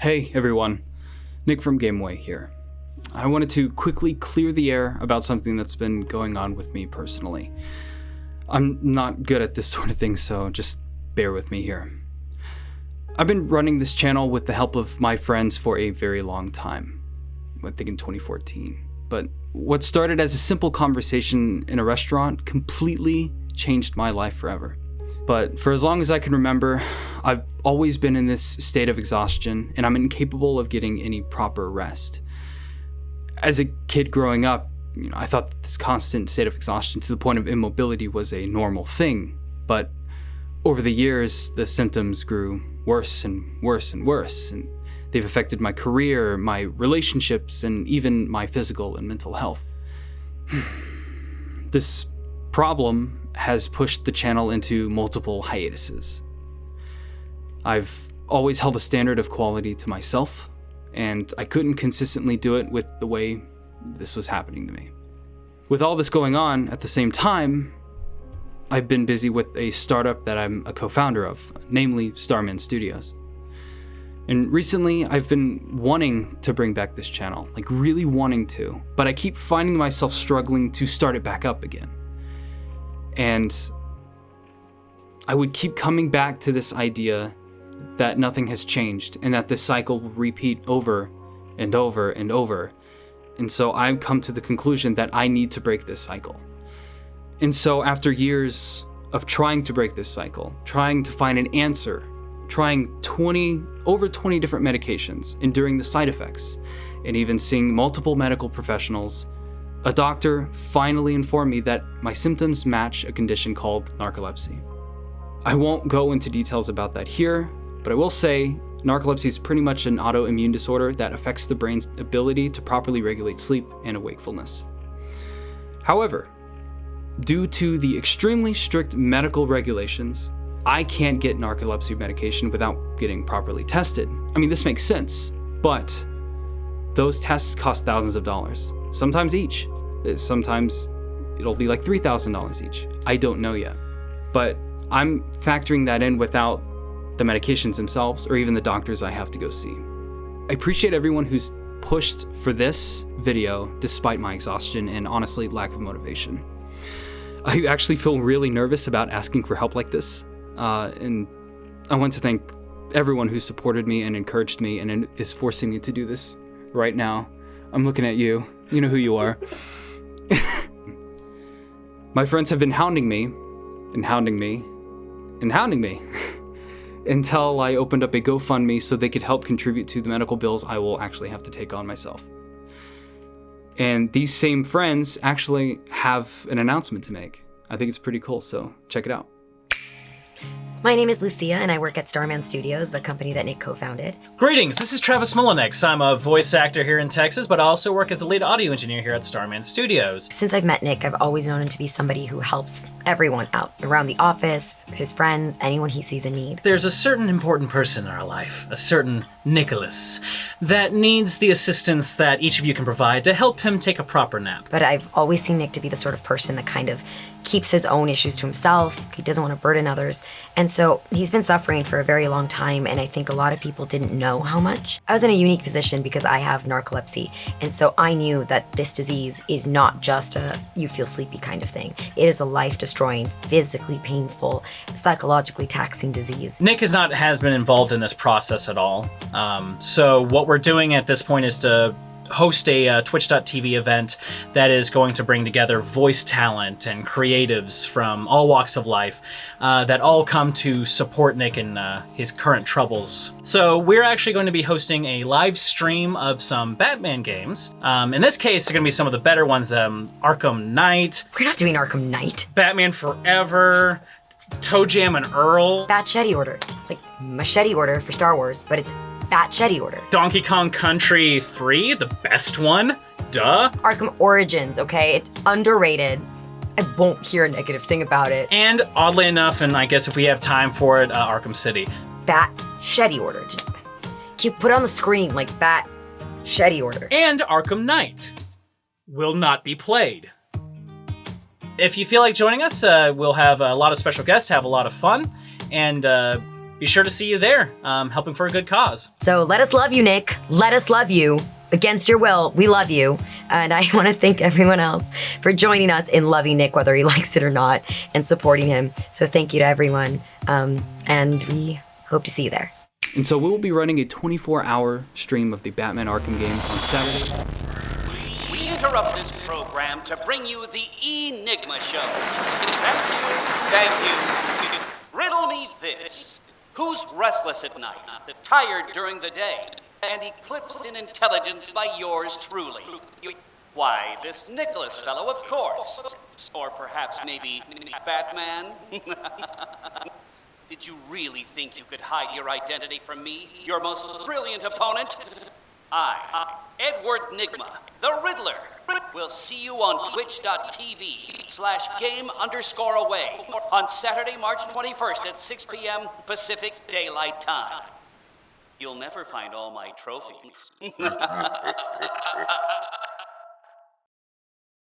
Hey everyone, Nick from Gameway here. I wanted to quickly clear the air about something that's been going on with me personally. I'm not good at this sort of thing, so just bear with me here. I've been running this channel with the help of my friends for a very long time. I think in 2014. But what started as a simple conversation in a restaurant completely changed my life forever. But for as long as I can remember, I've always been in this state of exhaustion, and I'm incapable of getting any proper rest. As a kid growing up, I thought that this constant state of exhaustion to the point of immobility was a normal thing. But over the years, the symptoms grew worse and worse and worse, and they've affected my career, my relationships, and even my physical and mental health. This problem has pushed the channel into multiple hiatuses. I've always held a standard of quality to myself, and I couldn't consistently do it with the way this was happening to me. With all this going on at the same time, I've been busy with a startup that I'm a co-founder of, namely Starman Studios. And recently, I've been wanting to bring back this channel, really wanting to, but I keep finding myself struggling to start it back up again. And I would keep coming back to this idea that nothing has changed and that this cycle will repeat over and over and over. And so I've come to the conclusion that I need to break this cycle. And so after years of trying to break this cycle, trying to find an answer, trying over 20 different medications, enduring the side effects, and even seeing multiple medical professionals, a doctor finally informed me that my symptoms match a condition called narcolepsy. I won't go into details about that here, but I will say narcolepsy is pretty much an autoimmune disorder that affects the brain's ability to properly regulate sleep and wakefulness. However, due to the extremely strict medical regulations, I can't get narcolepsy medication without getting properly tested. This makes sense, but those tests cost thousands of dollars, sometimes each. Sometimes it'll be like $3,000 each. I don't know yet. But I'm factoring that in without the medications themselves or even the doctors I have to go see. I appreciate everyone who's pushed for this video despite my exhaustion and honestly lack of motivation. I actually feel really nervous about asking for help like this. And I want to thank everyone who supported me and encouraged me and is forcing me to do this right now. I'm looking at you. You know who you are. My friends have been hounding me until I opened up a GoFundMe so they could help contribute to the medical bills I will actually have to take on myself. And these same friends actually have an announcement to make. I think it's pretty cool, so check it out. My name is Lucia, and I work at Starman Studios, the company that Nick co-founded. Greetings, this is Travis Mullinex. I'm a voice actor here in Texas, but I also work as the lead audio engineer here at Starman Studios. Since I've met Nick, I've always known him to be somebody who helps everyone out, around the office, his friends, anyone he sees in need. There's a certain important person in our life, a certain Nicholas, that needs the assistance that each of you can provide to help him take a proper nap. But I've always seen Nick to be the sort of person that kind of keeps his own issues to himself. He doesn't want to burden others. And so he's been suffering for a very long time, and I think a lot of people didn't know how much. I was in a unique position because I have narcolepsy, and so I knew that this disease is not just a you feel sleepy kind of thing. It is a life-destroying, physically painful, psychologically taxing disease. Nick has been involved in this process at all. So what we're doing at this point is to host a Twitch.tv event that is going to bring together voice talent and creatives from all walks of life that all come to support Nick in his current troubles. So we're actually going to be hosting a live stream of some Batman games. In this case, it's going to be some of the better ones, Arkham Knight. We're not doing Arkham Knight. Batman Forever, Toe Jam and Earl. Machete Order. It's like Machete Order for Star Wars, but it's Machete Order. Donkey Kong Country 3, the best one. Duh. Arkham Origins, okay? It's underrated. I won't hear a negative thing about it. And oddly enough, and I guess if we have time for it, Arkham City. Machete Order. Just you put it on the screen like Machete Order. And Arkham Knight will not be played. If you feel like joining us, we'll have a lot of special guests, have a lot of fun, and be sure to see you there, helping for a good cause. So let us love you, Nick. Let us love you. Against your will, we love you. And I want to thank everyone else for joining us in loving Nick, whether he likes it or not, and supporting him. So thank you to everyone. And we hope to see you there. And so we will be running a 24-hour stream of the Batman Arkham games on Saturday. We interrupt this program to bring you the Enigma Show. Thank you. Riddle me this. Who's restless at night, tired during the day, and eclipsed in intelligence by yours truly? Why, this Nicholas fellow, of course. Or perhaps maybe Batman? Did you really think you could hide your identity from me, your most brilliant opponent? I, Edward Nigma, the Riddler, will see you on twitch.tv/game_away on Saturday, March 21st at 6 p.m. Pacific Daylight Time. You'll never find all my trophies.